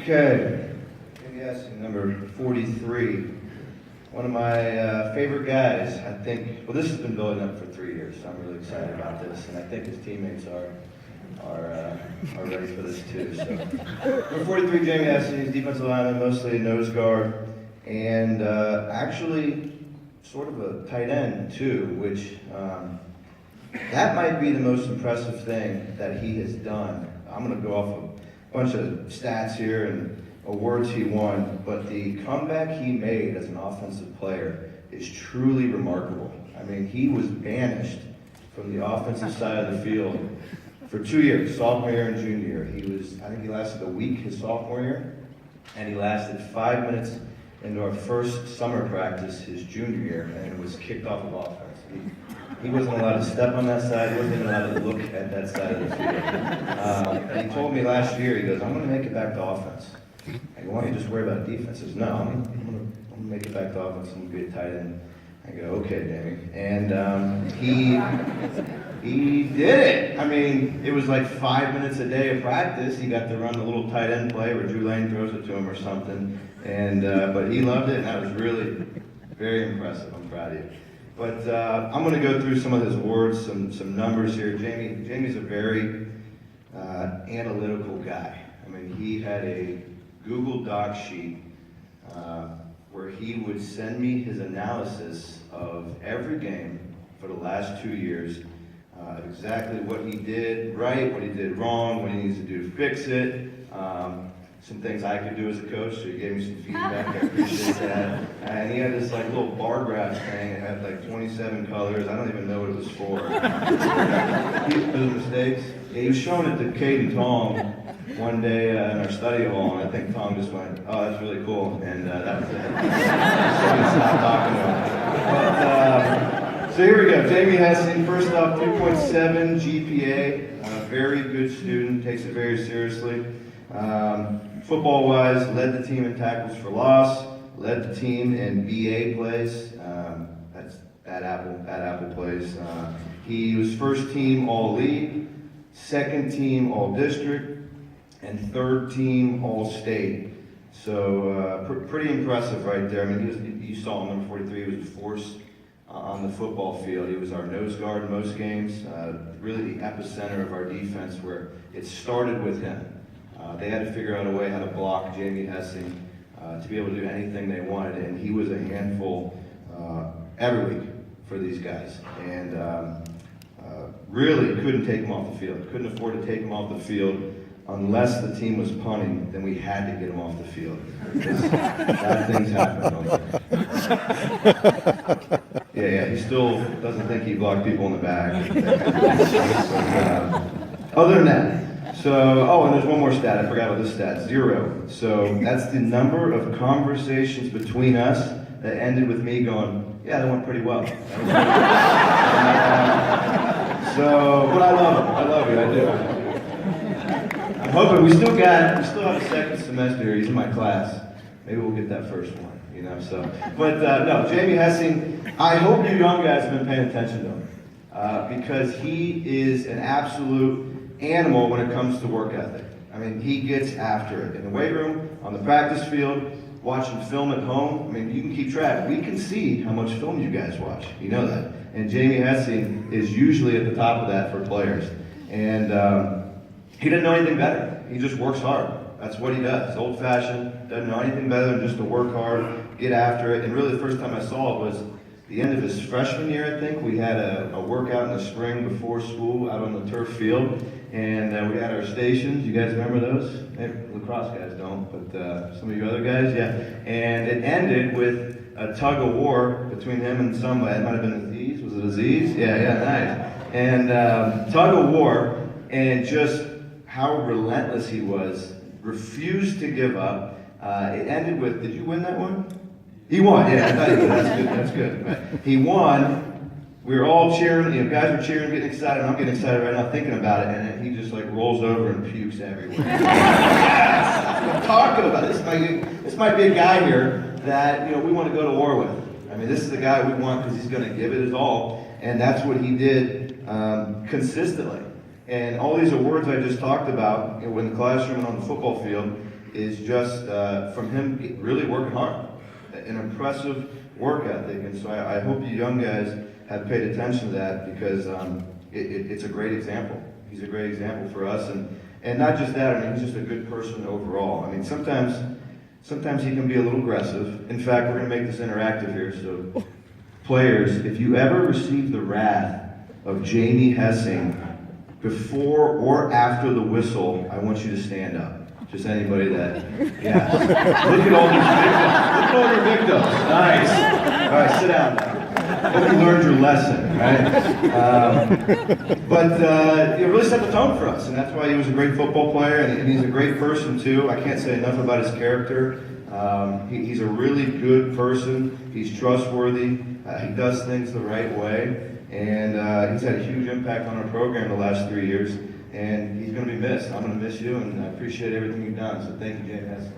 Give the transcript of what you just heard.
Okay, yes, number 43. One of my favorite guys, I think. Well, this has been building up for 3 years, so I'm really excited about this, and I think his teammates are ready for this too. So, number 43, Jamie Hesse, he's defensive lineman, mostly a nose guard, and actually sort of a tight end too, which that might be the most impressive thing that he has done. I'm going to go off a bunch of stats here and awards he won, but the comeback he made as an offensive player is truly remarkable. I mean, he was banished from the offensive side of the field for 2 years, sophomore year and junior year. I think he lasted a week his sophomore year, and he lasted 5 minutes into our first summer practice his junior year, and was kicked off of offense. He wasn't allowed to step on that side, he wasn't even allowed to look at that side of the field. And he told me last year, he goes, I'm going to make it back to offense. I go, why don't you just worry about defense? He says, no, I'm going to make it back to offense, I'm going to be a tight end. I go, okay, Danny. And he did it. I mean, it was like 5 minutes a day of practice. He got to run the little tight end play where Drew Lane throws it to him or something. And but he loved it, and that was really very impressive. I'm proud of you. But I'm going to go through some of his awards, some numbers here. Jamie's a very analytical guy. I mean, he had a Google Doc sheet where he would send me his analysis of every game for the last 2 years, exactly what he did right, what he did wrong, what he needs to do to fix it, some things I could do as a coach, so he gave me some feedback. I appreciate that. And he had this like little bar graph thing. It had like 27 colors. I don't even know what it was for. Those mistakes. Yeah, he was showing it to Kate and Tom one day in our study hall, and I think Tom just went, "Oh, that's really cool," and that was it. So he stopped talking to him. So here we go. Jamie Hesse, first off, 3.7 GPA, very good student, takes it very seriously. Football-wise, led the team in tackles for loss, led the team in BA plays. That's bad apple plays. He was first team all-league, second team all-district, and third team all-state. So pretty impressive right there. I mean, you saw him, number 43, he was a force on the football field. He was our nose guard in most games, really the epicenter of our defense, where it started with him. They had to figure out a way how to block Jamie Hesse to be able to do anything they wanted, and he was a handful every week for these guys. And really couldn't take him off the field. Couldn't afford to take him off the field unless the team was punting, then we had to get him off the field. Bad things happen. Yeah, he still doesn't think he blocked people in the back. Other than that, and there's one more stat, I forgot about this stat, 0. So that's the number of conversations between us that ended with me going, yeah, that went pretty well. But I love you, I do. I'm hoping we still have a second semester here. He's in my class. Maybe we'll get that first one, no, Jamie Hesse, I hope you young guys have been paying attention to him because he is an absolute animal when it comes to work ethic. I mean, he gets after it in the weight room, on the practice field, watching film at home. I mean, you can keep track. We can see how much film you guys watch. You know that. And Jamie Hesse is usually at the top of that for players. And he doesn't know anything better. He just works hard. That's what he does. Old-fashioned, doesn't know anything better than just to work hard, get after it. And really the first time I saw it was the end of his freshman year, I think. We had a workout in the spring before school out on the turf field. And we had our stations. You guys remember those? Maybe lacrosse guys don't, but some of you other guys, yeah. And it ended with a tug of war between him and somebody. It might have been Aziz. Was it Aziz? Yeah, nice. And tug of war, and just how relentless he was, refused to give up. It ended with, did you win that one? He won, yeah, I thought he did. That's good. He won. We were all cheering, guys were cheering, getting excited, and I'm getting excited right now thinking about it, and then he just like rolls over and pukes everywhere. Yes! That's what I'm talking about. This might be a guy here that we want to go to war with. I mean, this is the guy we want because he's going to give it his all, and that's what he did consistently. And all these awards I just talked about, in the classroom and on the football field, is just from him really working hard, an impressive work ethic. And so I hope you young guys have paid attention to that, because it's a great example. He's a great example for us, and not just that. I mean, he's just a good person overall. I mean, sometimes he can be a little aggressive. In fact, we're going to make this interactive here. So, players, if you ever receive the wrath of Jamie Hessing before or after the whistle, I want you to stand up. Just anybody that, yeah. Look at all these victims. Look at all your victims. Nice. All right, sit down now. Hope you learned your lesson, right? But it really set the tone for us, and that's why he was a great football player, and he's a great person too. I can't say enough about his character. He's a really good person. He's trustworthy. He does things the right way, and he's had a huge impact on our program the last 3 years, and he's going to be missed. I'm going to miss you, and I appreciate everything you've done, so thank you, James.